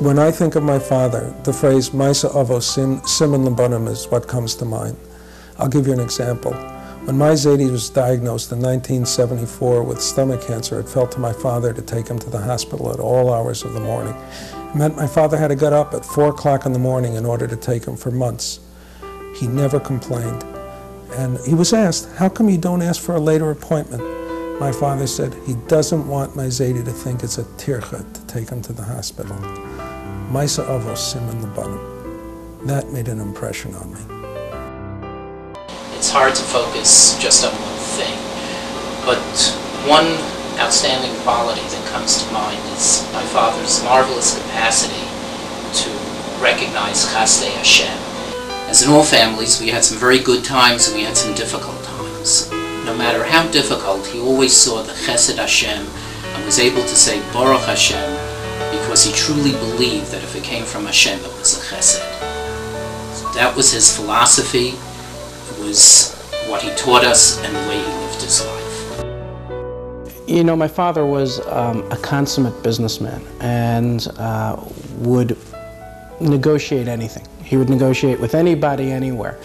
When I think of my father, the phrase Maisa Avos Siman Labanim is what comes to mind. I'll give you an example. When my Zaidi was diagnosed in 1974 with stomach cancer, it fell to my father to take him to the hospital at all hours of the morning. It meant my father had to get up at 4 o'clock in the morning in order to take him for months. He never complained. And he was asked, how come you don't ask for a later appointment? My father said he doesn't want my Zaidi to think it's a tircha to take him to the hospital. Maisa Avos Siman Labanim. That made an impression on me. It's hard to focus just on one thing, but one outstanding quality that comes to mind is my father's marvelous capacity to recognize Chasdei Hashem. As in all families, we had some very good times and we had some difficult times. No matter how difficult, he always saw the Chesed Hashem and was able to say Baruch Hashem because he truly believed that if it came from Hashem, it was a Chesed. So that was his philosophy. It was what he taught us and the way he lived his life. You know, my father was a consummate businessman and would negotiate anything. He would negotiate with anybody, anywhere.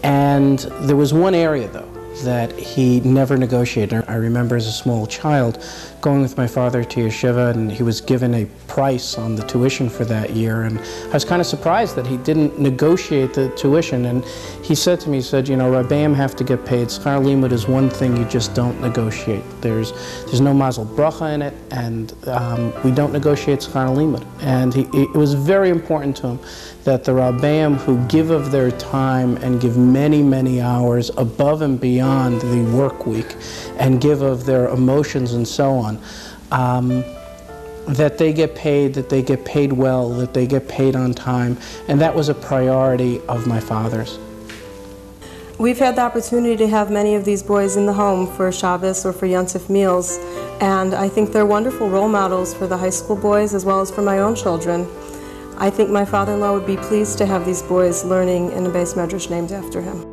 And there was one area, though, that he never negotiated. I remember as a small child going with my father to Yeshiva, and he was given a price on the tuition for that year, and I was kind of surprised that he didn't negotiate the tuition. And he said to me, he said, you know, Rabbeim have to get paid. Schar Limud is one thing you just don't negotiate. There's no mazel bracha in it, and we don't negotiate Schar Limud. And it was very important to him that the Rabbeim who give of their time and give many, many hours above and beyond the work week and give of their emotions and so on, that they get paid well, that they get paid on time, and that was a priority of my father's. We've had the opportunity to have many of these boys in the home for Shabbos or for Yontif meals, and I think they're wonderful role models for the high school boys as well as for my own children. I think my father-in-law would be pleased to have these boys learning in a Beis Medrash named after him.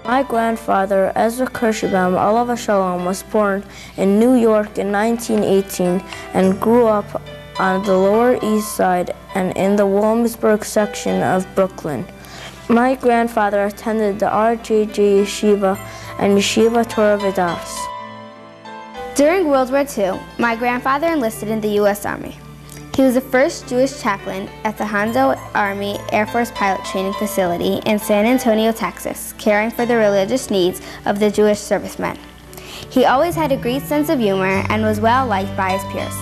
My grandfather, Ezra Kirschenbaum, Alav Shalom, was born in New York in 1918 and grew up on the Lower East Side and in the Williamsburg section of Brooklyn. My grandfather attended the RJJ Yeshiva and Yeshiva Torah Vidas. During World War II, my grandfather enlisted in the U.S. Army. He was the first Jewish chaplain at the Hanzo Army Air Force Pilot Training Facility in San Antonio, Texas, caring for the religious needs of the Jewish servicemen. He always had a great sense of humor and was well liked by his peers.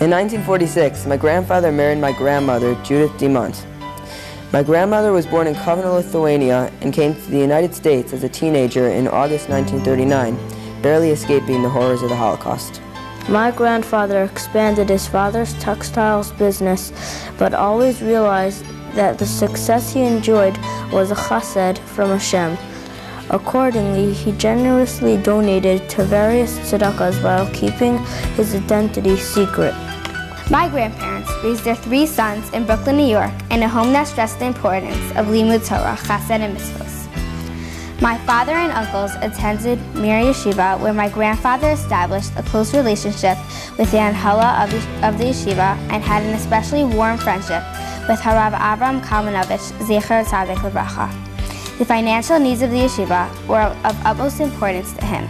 In 1946, my grandfather married my grandmother, Judith DeMont. My grandmother was born in Kovno, Lithuania, and came to the United States as a teenager in August 1939, barely escaping the horrors of the Holocaust. My grandfather expanded his father's textiles business, but always realized that the success he enjoyed was a chesed from Hashem. Accordingly, he generously donated to various tzedakahs while keeping his identity secret. My grandparents raised their 3 sons in Brooklyn, New York, in a home that stressed the importance of Limud Torah, Chesed, and Mitzvos. My father and uncles attended Mir Yeshiva, where my grandfather established a close relationship with the Anhala of the Yeshiva and had an especially warm friendship with Harav Avram Kalmanovich, Zecher Tzaddik Livracha. The financial needs of the Yeshiva were of utmost importance to him,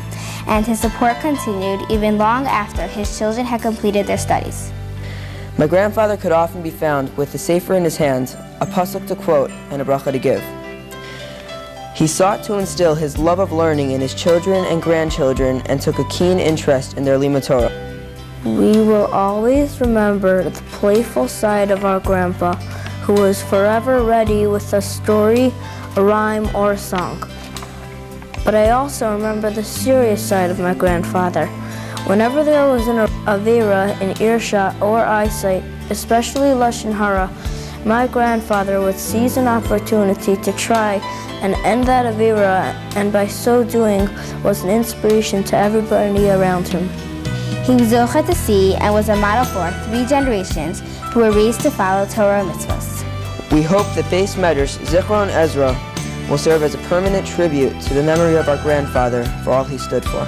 and his support continued even long after his children had completed their studies. My grandfather could often be found with a sefer in his hands, a pasuk to quote, and a bracha to give. He sought to instill his love of learning in his children and grandchildren and took a keen interest in their Limud Torah. We will always remember the playful side of our grandpa, who was forever ready with a story, a rhyme, or a song. But I also remember the serious side of my grandfather. Whenever there was an avera in earshot or eyesight, especially Lashon Hara, my grandfather would seize an opportunity to try and end that avera, and by so doing was an inspiration to everybody around him. He was zocheh to see and was a model for 3 generations who were raised to follow Torah and mitzvahs. We hope that Beis Medrash Zichron Ezra will serve as a permanent tribute to the memory of our grandfather for all he stood for.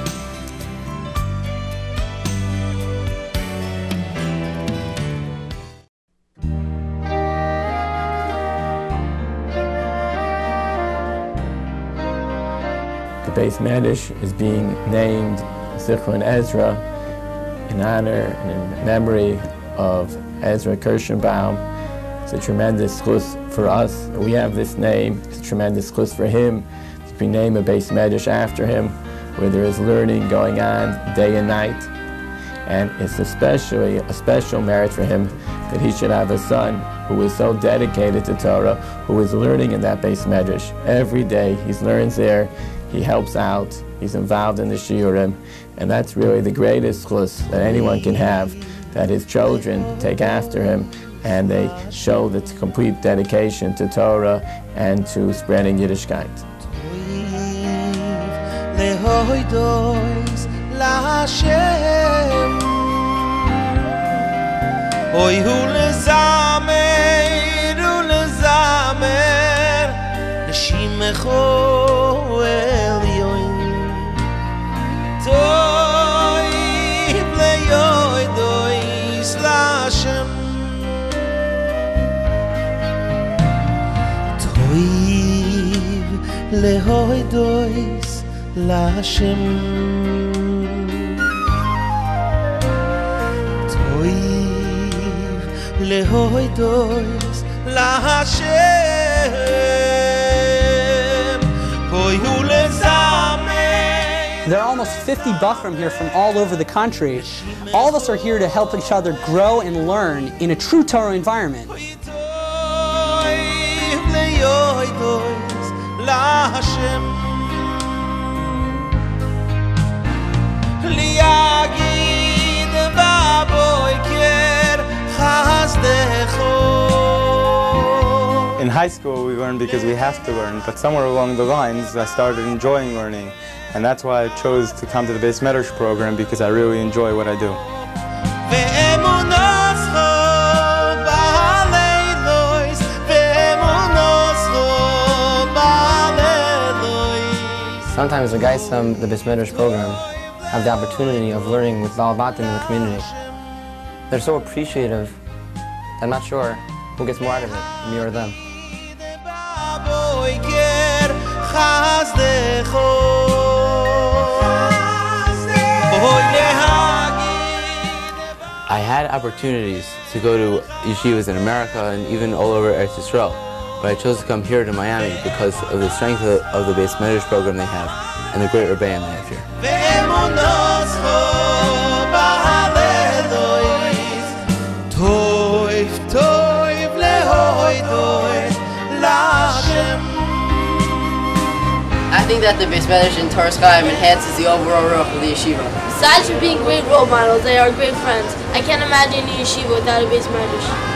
The Beis Medrash is being named Zichron Ezra in honor and in memory of Ezra Kirschenbaum. It's a tremendous chus for us. We have this name. It's a tremendous chus for him to be named a Beis Medrash after him, where there is learning going on day and night. And it's especially a special merit for him that he should have a son who is so dedicated to Torah, who is learning in that Beis Medrash. Every day he learns there, he helps out, he's involved in the shiurim, and that's really the greatest chus that anyone can have, that his children take after him and they show the complete dedication to Torah and to spreading Yiddishkeit. Oy hu lezamer, neshimecho el yoim. Toiv leyoidois laShem. Toiv leyoidois laShem. Lehoidos laHashem. There are almost 50 Bachrim here from all over the country. All of us are here to help each other grow and learn in a true Torah environment. In high school, we learn because we have to learn, but somewhere along the lines, I started enjoying learning, and that's why I chose to come to the Beis Medrash program, because I really enjoy what I do. Sometimes the guys from the Beis Medrash program have the opportunity of learning with Baal Batim in the community. They're so appreciative that I'm not sure who gets more out of it, me or them. I had opportunities to go to yeshivas in America and even all over Eretz Yisrael, but I chose to come here to Miami because of the strength of the Beis Medrash program they have and the great rebbeim they have here. I think that the Beis Medrash and Toras Chaim enhances the overall ruch of the yeshiva. Besides for being great role models, they are great friends. I can't imagine a yeshiva without a Beis Medrash.